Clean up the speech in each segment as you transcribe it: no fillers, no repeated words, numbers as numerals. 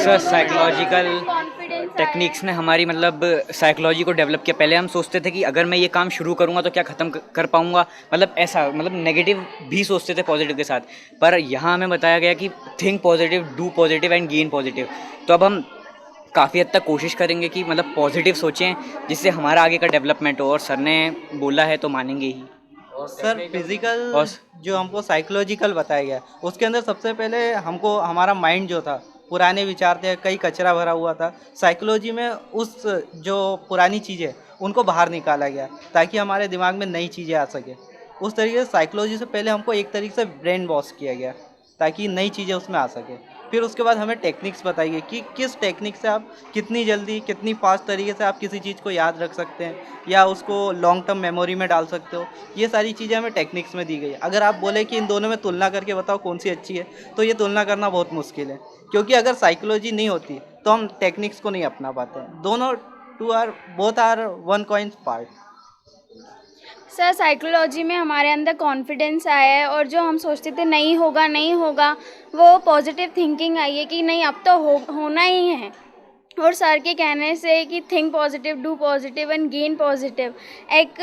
Sir psychological techniques ने हमारी मतलब साइकोलॉजी को डेवलप किया। पहले हम सोचते थे कि अगर मैं ये काम शुरू करूँगा तो क्या ख़त्म कर पाऊँगा, मतलब ऐसा, मतलब नेगेटिव भी सोचते थे पॉजिटिव के साथ। पर यहाँ हमें बताया गया कि think positive, do positive and gain positive. तो अब हम काफ़ी हद तक कोशिश करेंगे कि मतलब पॉजिटिव सोचें जिससे हमारा आगे का डेवलपमेंट हो, और सर ने बोला है तो मानेंगे ही। सर फिजिकल और जो हमको साइकोलॉजिकल बताया गया उसके अंदर सबसे पहले हमको हमारा माइंड जो था, पुराने विचार थे, कई कचरा भरा हुआ था, साइकोलॉजी में उस जो पुरानी चीज़ें उनको बाहर निकाला गया ताकि हमारे दिमाग में नई चीज़ें आ सके। उस तरीके से साइकोलॉजी से पहले हमको एक तरीके से ब्रेन वॉश किया गया ताकि नई चीज़ें उसमें आ सके। फिर उसके बाद हमें टेक्निक्स बताई गई कि किस टेक्निक से आप कितनी जल्दी, कितनी फास्ट तरीके से आप किसी चीज़ को याद रख सकते हैं या उसको लॉन्ग टर्म मेमोरी में डाल सकते हो। ये सारी चीज़ें हमें टेक्निक्स में दी गई है। अगर आप बोले कि इन दोनों में तुलना करके बताओ कौन सी अच्छी है, तो ये तुलना करना बहुत मुश्किल है, क्योंकि अगर साइकोलॉजी नहीं होती तो हम टेक्निक्स को नहीं अपना पाते हैं। दोनों both are one coin part. Sir psychology में हमारे अंदर कॉन्फिडेंस आया है, और जो हम सोचते थे नहीं होगा नहीं होगा, वो पॉजिटिव थिंकिंग आई है कि नहीं अब तो होना ही है। और सर के कहने से कि think positive, do positive and gain positive एक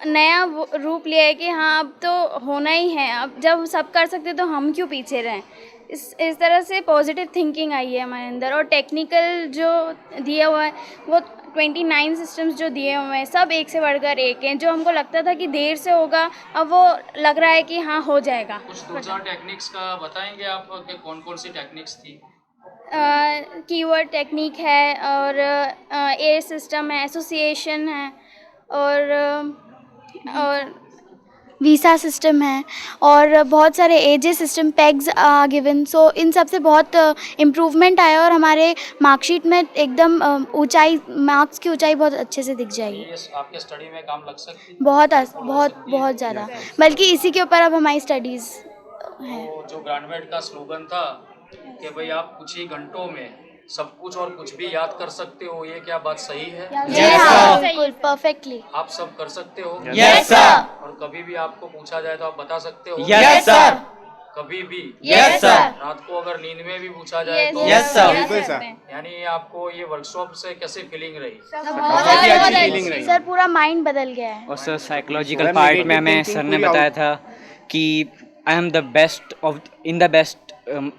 नया रूप लिया है कि हाँ अब तो होना ही है। अब जब सब कर सकते तो हम क्यों पीछे रहें। इस तरह से पॉजिटिव थिंकिंग आई है हमारे अंदर। और टेक्निकल जो दिया हुआ है वो 29 सिस्टम्स जो दिए हुए हैं सब एक से बढ़कर एक हैं। जो हमको लगता था कि देर से होगा, अब वो लग रहा है कि हाँ हो जाएगा। कुछ दो चार टेक्निक्स का बताएंगे आप कि कौन कौन सी टेक्निक्स थी? कीवर्ड टेक्निक है, और ए सिस्टम है, एसोसिएशन है, और वीसा सिस्टम है, और बहुत सारे एजे सिस्टम, पेग्स गिवन। सो इन सब से बहुत इम्प्रूवमेंट आया और हमारे मार्कशीट में एकदम ऊंचाई, मार्क्स की ऊंचाई बहुत अच्छे से दिख जाएगी। ये आपके स्टडी में काम लग सकती है? बहुत ज़्यादा, बल्कि इसी के ऊपर अब हमारी स्टडीज़ है। तो जो ग्रांडमेट का स्लोगन था कि भाई आप कुछ ही घंटों में सब कुछ और कुछ भी याद कर सकते हो, ये क्या बात सही है? बिल्कुल परफेक्टली। आप सब कर सकते हो? Yes sir. और कभी भी आपको पूछा जाए तो आप बता सकते हो? Yes sir. कभी भी? Yes sir. रात को अगर नींद में भी पूछा जाए तो? Yes sir. बिल्कुल सर। यानी आपको ये वर्कशॉप से कैसी फीलिंग रही? सर पूरा माइंड बदल गया है। और सर साइकोलॉजिकल पार्ट में हमें सर ने बताया था कि I am the best of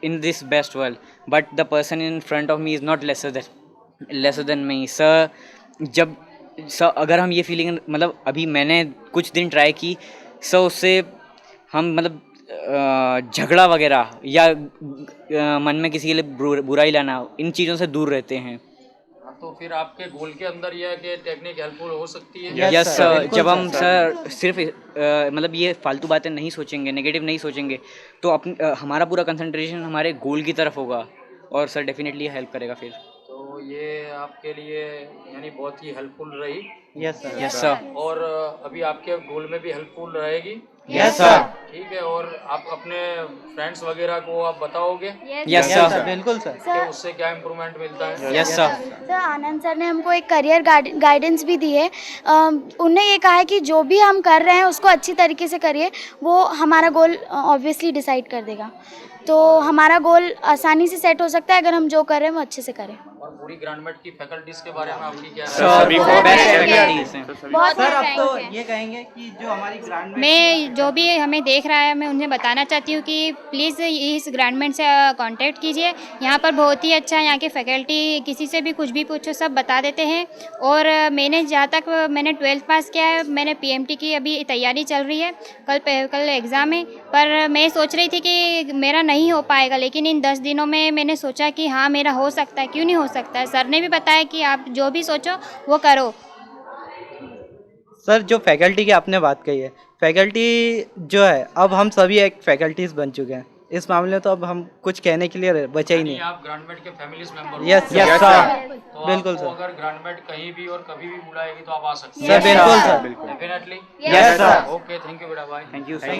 in this best world, but the person in front of me is not lesser than me. Sir अगर हम ये फीलिंग, मतलब अभी मैंने कुछ दिन ट्राई की सर, उससे हम मतलब झगड़ा वगैरह या मन में किसी के लिए बुराई लाना, इन चीज़ों से दूर रहते हैं। तो फिर आपके गोल के अंदर यह है कि टेक्निक हेल्पफुल हो सकती है? Yes sir. जब हम सर सिर्फ मतलब ये फालतू बातें नहीं सोचेंगे, नेगेटिव नहीं सोचेंगे, तो हमारा पूरा कंसंट्रेशन हमारे गोल की तरफ होगा, और सर डेफिनेटली हेल्प करेगा फिर। तो ये आपके लिए यानी बहुत ही हेल्पफुल रही? Yes sir. Yes sir. और अभी आपके गोल में भी हेल्पफुल रहेगी? Yes sir. ठीक है। और आप अपने फ्रेंड्स वगैरह को आप बताओगे यस सर। बिल्कुल सर। कि उससे क्या इम्प्रूवमेंट मिलता है? Yes sir. सर आनंद सर ने हमको एक करियर गाइडेंस भी दी है। उन्होंने ये कहा है कि जो भी हम कर रहे हैं उसको अच्छी तरीके से करिए, वो हमारा गोल ऑब्वियसली डिसाइड कर देगा। तो हमारा गोल आसानी से सेट हो सकता है अगर हम जो कर रहे हैं वो अच्छे से करें। और पूरी ग्रांडमेट की फैकल्टीज के बारे में आपकी क्या सर बहुत सर अब तो थैंक ये कहेंगे कि जो हमारी ग्रांड मैं जो भी हमें देख रहा है मैं उन्हें बताना चाहती हूँ कि प्लीज़ इस ग्रांडमेंट से कांटेक्ट कीजिए। यहाँ पर बहुत ही अच्छा, यहाँ के फैकल्टी किसी से भी कुछ भी पूछो सब बता देते हैं। और मैंने जहाँ तक मैंने 12th पास किया है, मैंने PMT की अभी तैयारी चल रही है, कल एग्ज़ाम है। पर मैं सोच रही थी कि मेरा नहीं हो पाएगा, लेकिन इन 10 दिनों में मैंने सोचा कि हाँ मेरा हो सकता है, क्यों नहीं हो सकता है। सर ने भी बताया कि आप जो भी सोचो वो करो। सर जो फैकल्टी की आपने बात कही है, फैकल्टी जो है अब हम सभी एक फैकल्टीज बन चुके हैं। इस मामले में तो अब हम कुछ कहने के लिए बचे ही नहीं। आप ग्रांडमेट के फैमिलीज मेंबर हो? Yes yes sir. तो बिल्कुल आपको सर। अगर ग्रांडमेट कहीं भी और कभी भी बुलाएगी तो आप आ सकते सर बिल्कुल sir. Definitely. Yes sir. Okay, thank you बेटा, बाय। Thank you sir.